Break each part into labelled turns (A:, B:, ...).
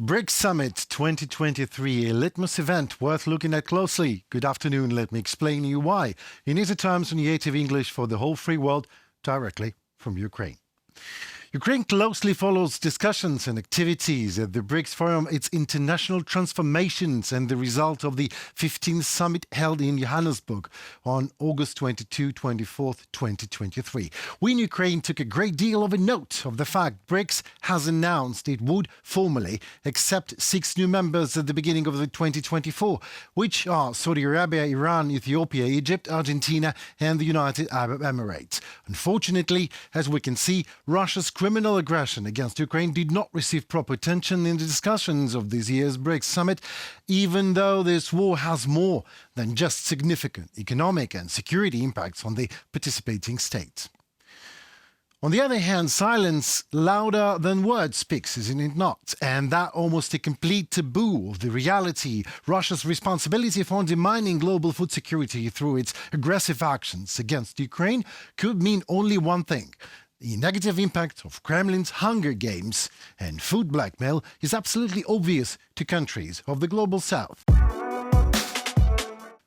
A: Brics Summit 2023, a litmus event worth looking at closely. Good afternoon, let me explain you why. In easy terms on UATV English for the whole free world, directly from Ukraine. Ukraine closely follows discussions and activities at the Brics Forum, its international transformations and the result of the 15th summit held in Johannesburg on August 22-24, 2023. We in Ukraine took a great deal of a note of the fact Brics has announced it would formally accept 6 new members at the beginning of the 2024, which are Saudi Arabia, Iran, Ethiopia, Egypt, Argentina and the United Arab Emirates. Unfortunately, as we can see, Russia's criminal aggression against Ukraine did not receive proper attention in the discussions of this year's Brics Summit, even though this war has more than just significant economic and security impacts on the participating states. On the other hand, silence louder than words speaks, isn't it not? And that almost a complete taboo of the reality. Russia's responsibility for undermining global food security through its aggressive actions against Ukraine could mean only one thing. The negative impact of Kremlin's hunger games and food blackmail is absolutely obvious to countries of the global south.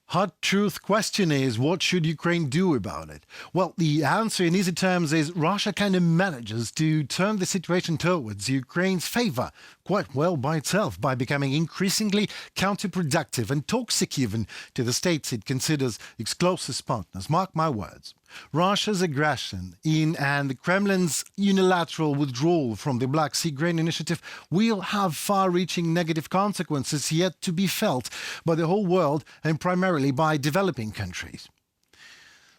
A: Hard truth question is, what should Ukraine do about it? Well, the answer in easy terms is Russia kind of manages to turn the situation towards Ukraine's favor quite well by itself by becoming increasingly counterproductive and toxic even to the states it considers its closest partners. Mark my words. Russia's aggression and the Kremlin's unilateral withdrawal from the Black Sea Grain Initiative will have far-reaching negative consequences yet to be felt by the whole world and primarily by developing countries.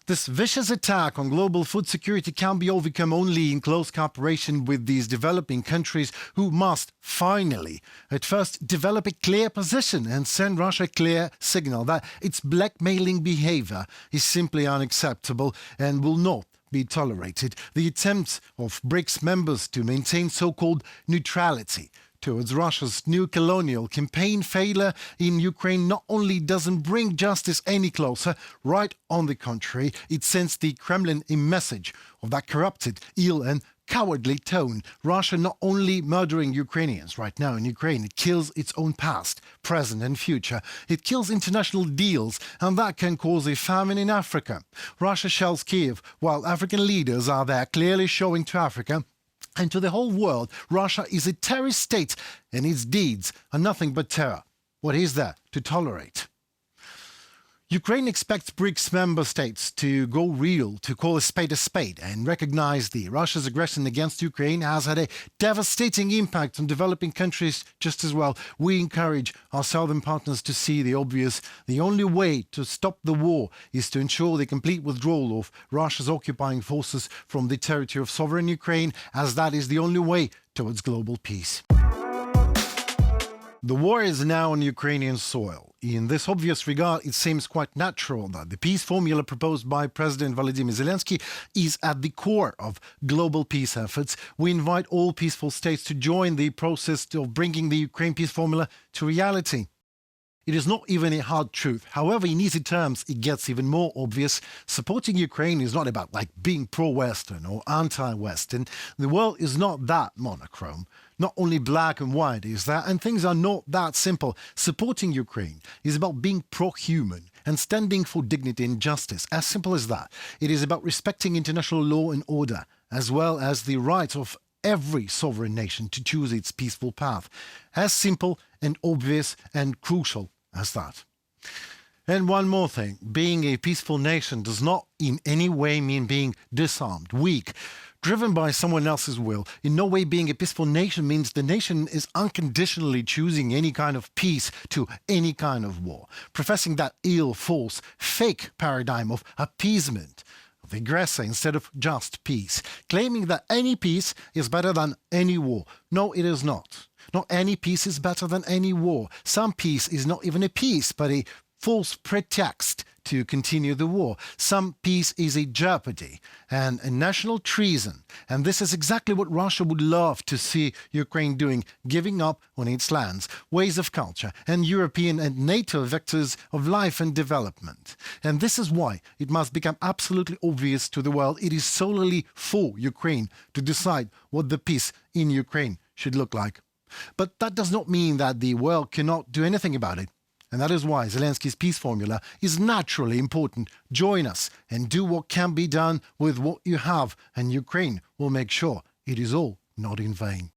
A: This vicious attack on global food security can be overcome only in close cooperation with these developing countries who must finally, at first, develop a clear position and send Russia a clear signal that its blackmailing behavior is simply unacceptable and will not be tolerated. The attempts of Brics members to maintain so-called neutrality towards Russia's new colonial campaign failure in Ukraine not only doesn't bring justice any closer, right on the contrary, it sends the Kremlin a message of that corrupted, ill and cowardly tone. Russia not only murdering Ukrainians right now in Ukraine, it kills its own past, present and future. It kills international deals, and that can cause a famine in Africa. Russia shells Kiev while African leaders are there clearly showing to Africa and to the whole world, Russia is a terrorist state and its deeds are nothing but terror. What is there to tolerate? Ukraine expects Brics member states to go real, to call a spade, and recognize the Russia's aggression against Ukraine has had a devastating impact on developing countries just as well. We encourage our southern partners to see the obvious. The only way to stop the war is to ensure the complete withdrawal of Russia's occupying forces from the territory of sovereign Ukraine, as that is the only way towards global peace. The war is now on Ukrainian soil. In this obvious regard, it seems quite natural that the peace formula proposed by President Volodymyr Zelensky is at the core of global peace efforts. We invite all peaceful states to join the process of bringing the Ukraine peace formula to reality. It is not even a hard truth. However, in easy terms, it gets even more obvious. Supporting Ukraine is not about being pro-Western or anti-Western. The world is not that monochrome. Not only black and white is that, and things are not that simple. Supporting Ukraine is about being pro-human and standing for dignity and justice. As simple as that. It is about respecting international law and order, as well as the right of every sovereign nation to choose its peaceful path. As simple and obvious and crucial as that. And one more thing, being a peaceful nation does not in any way mean being disarmed, weak, driven by someone else's will. In no way being a peaceful nation means the nation is unconditionally choosing any kind of peace to any kind of war, professing that ill, false, fake paradigm of appeasement, of aggressor instead of just peace, claiming that any peace is better than any war. No, it is not. Not any peace is better than any war. Some peace is not even a peace, but a false pretext to continue the war. Some peace is a jeopardy and a national treason. And this is exactly what Russia would love to see Ukraine doing, giving up on its lands, ways of culture, and European and NATO vectors of life and development. And this is why it must become absolutely obvious to the world it is solely for Ukraine to decide what the peace in Ukraine should look like. But that does not mean that the world cannot do anything about it. And that is why Zelensky's peace formula is naturally important. Join us and do what can be done with what you have, and Ukraine will make sure it is all not in vain.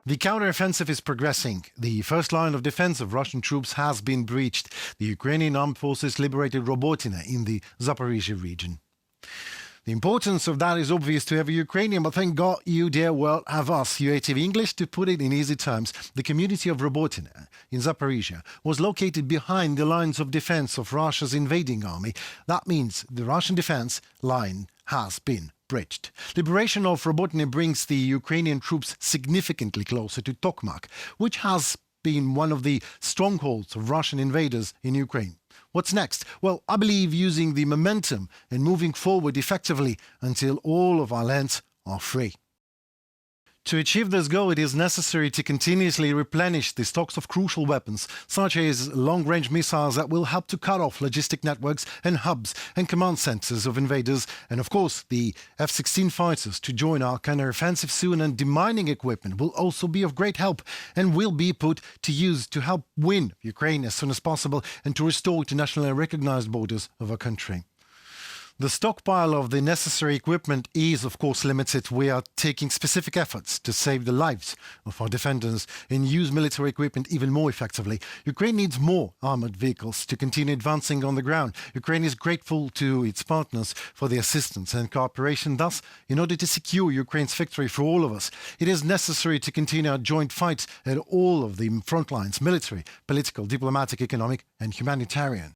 A: The counteroffensive is progressing. The first line of defense of Russian troops has been breached. The Ukrainian armed forces liberated Robotyne in the Zaporizhia region. The importance of that is obvious to every Ukrainian, but thank God you, dear world, have us, UATV English. To put it in easy terms, the community of Robotyne in Zaporizhia was located behind the lines of defense of Russia's invading army. That means the Russian defense line has been breached. Liberation of Robotyne brings the Ukrainian troops significantly closer to Tokmak, which has been one of the strongholds of Russian invaders in Ukraine. What's next? Well, I believe using the momentum and moving forward effectively until all of our lands are free. To achieve this goal, it is necessary to continuously replenish the stocks of crucial weapons, such as long-range missiles that will help to cut off logistic networks and hubs and command centers of invaders, and of course the F-16 fighters to join our counter-offensive soon, and demining equipment will also be of great help and will be put to use to help win Ukraine as soon as possible and to restore internationally recognized borders of our country. The stockpile of the necessary equipment is, of course, limited. We are taking specific efforts to save the lives of our defenders and use military equipment even more effectively. Ukraine needs more armored vehicles to continue advancing on the ground. Ukraine is grateful to its partners for the assistance and cooperation. Thus, in order to secure Ukraine's victory for all of us, it is necessary to continue our joint fights at all of the front lines: military, political, diplomatic, economic, and humanitarian.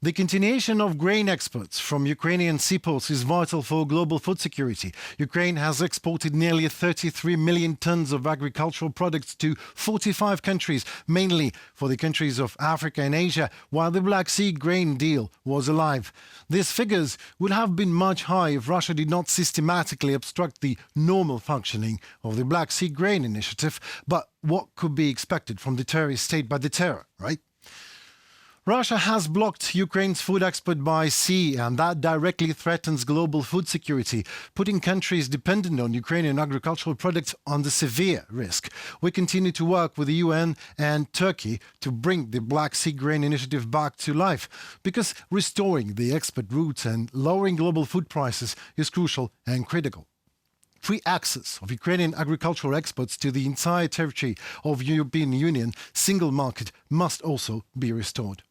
A: The continuation of grain exports from Ukrainian seaports is vital for global food security. Ukraine has exported nearly 33 million tons of agricultural products to 45 countries, mainly for the countries of Africa and Asia, while the Black Sea grain deal was alive. These figures would have been much higher if Russia did not systematically obstruct the normal functioning of the Black Sea grain initiative. But what could be expected from the terrorist state by the terror, right? Russia has blocked Ukraine's food export by sea, and that directly threatens global food security, putting countries dependent on Ukrainian agricultural products under severe risk. We continue to work with the UN and Turkey to bring the Black Sea Grain Initiative back to life, because restoring the export routes and lowering global food prices is crucial and critical. Free access of Ukrainian agricultural exports to the entire territory of the European Union single market must also be restored.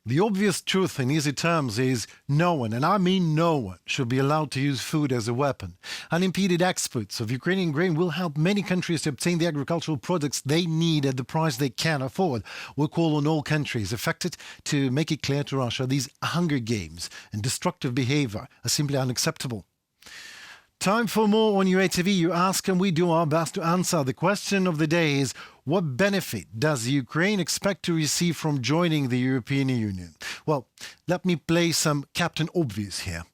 A: The obvious truth in easy terms is no one, and I mean no one, should be allowed to use food as a weapon. Unimpeded exports of Ukrainian grain will help many countries to obtain the agricultural products they need at the price they can afford. We call on all countries affected to make it clear to Russia these hunger games and destructive behavior are simply unacceptable. Time for more on UATV. You ask and we do our best to answer. The question of the day is, what benefit does Ukraine expect to receive from joining the European Union? Well, let me play some Captain Obvious here.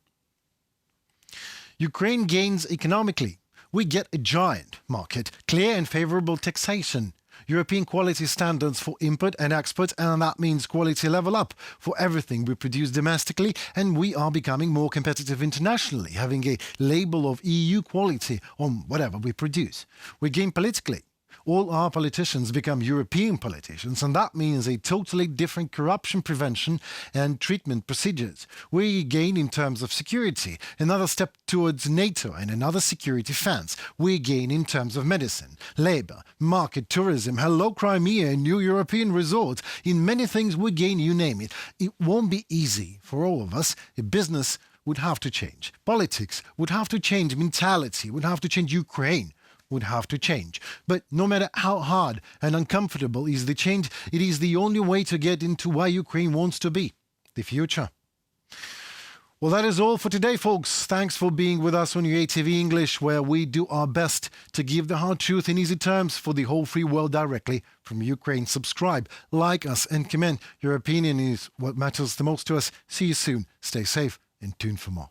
A: Ukraine gains economically. We get a giant market, clear and favorable taxation, European quality standards for import and export, and that means quality level up for everything we produce domestically, and we are becoming more competitive internationally, having a label of EU quality on whatever we produce. We gain politically. All our politicians become European politicians, and that means a totally different corruption prevention and treatment procedures. We gain in terms of security, another step towards NATO and another security fence. We gain in terms of medicine, labor, market, tourism, hello Crimea, and new European resorts. In many things we gain, you name it. It won't be easy for all of us. A business would have to change. Politics would have to change. Mentality would have to change. Ukraine would have to change. But no matter how hard and uncomfortable is the change, it is the only way to get into where Ukraine wants to be, the future. Well, that is all for today, folks. Thanks for being with us on UATV English, where we do our best to give the hard truth in easy terms for the whole free world directly from Ukraine. Subscribe, like us, and comment. Your opinion is what matters the most to us. See you soon. Stay safe and tune for more.